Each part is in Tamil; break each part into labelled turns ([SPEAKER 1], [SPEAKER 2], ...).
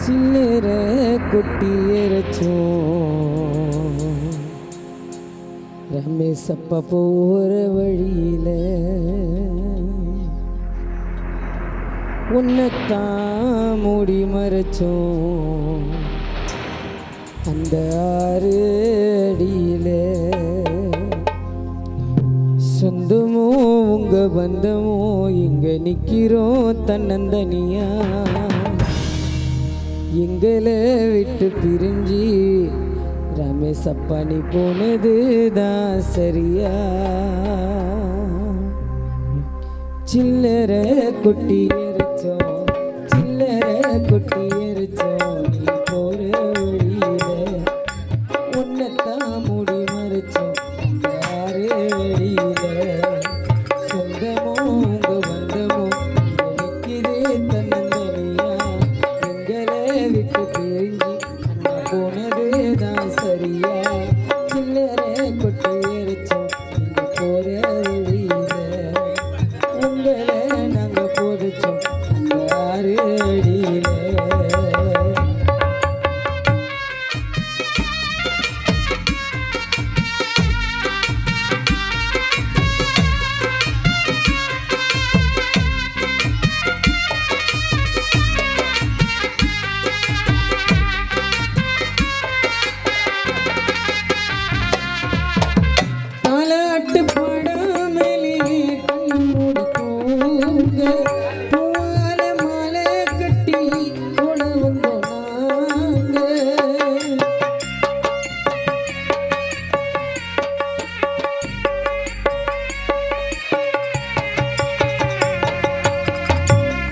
[SPEAKER 1] சில்லற கொட்டி எறச்சோம் ரமேசப்பா போற வழியில உன்னைத்தான் மூடி மறைச்சோம் அந்த ஆறு அடியில சொந்தமோ உங்க பந்தமோ இங்க நிக்கிறோம் தன்னந்தனியா எங்களை விட்டு பிரிஞ்சு ரமேசப்பா நீ போனதுதான் சரியா சில்லற கொட்டி எரிச்சோம் சில்லற கொட்டி எரிச்சோம் நீ போற வழியில உன்னைத்தான் மூடி மறைச்சோம் யாரு வழியில சொந்தமோ உங்க வந்தமோ நினைக்கிறே தன்னந்தனியா எங்களை விட்டு பிரிஞ்சு அண்ணா போனதுதான் சரியா சில்லற கொட்டி எரிச்சோம் நீங்க போற வழியில உங்களை நாங்க போதிச்சோம் அந்த ஆறு அடியில தாலாட்டு பாடாமலே கண்ணு மூடி தூங்க பூவால மாலை கட்டி போட வந்தோம் நாங்க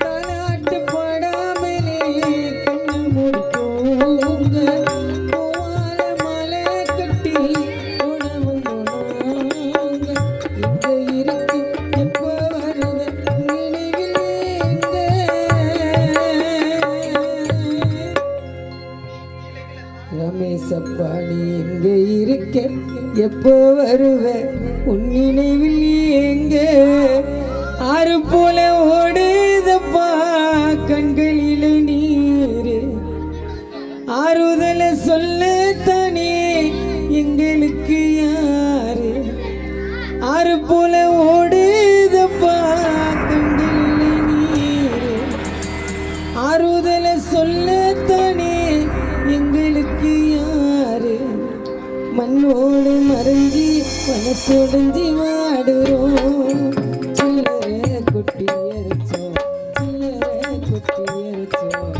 [SPEAKER 1] தாலாட்டு பாடாமலே கண்ணு மூடி தூங்க பூவால மாலை கட்டி போட வந்தோம் நாங்க இங்க இருக்கு எப்ப வருவ நினைவில் எங்க ரமேசப்பா நீ எங்க இருக்க எப்போ வருவ உன் நினைவில் எங்க ஆறு போல ஓடுதப்பா கண்களில நீரு ஆறுதல சொல்லத்தானே எங்களுக்கு யாரு ஆறு போல ஓடுதப்பா கண்களில நீரு ஆறுதல சொல்லத்தானே எங்களுக்கு யாரு மண்ணோடு மறைஞ்சி மனசொடைஞ்சி வாடுறோம் சில்லற கொட்டி எரிச்சோம் சில்லற கொட்டி எரிச்சோம்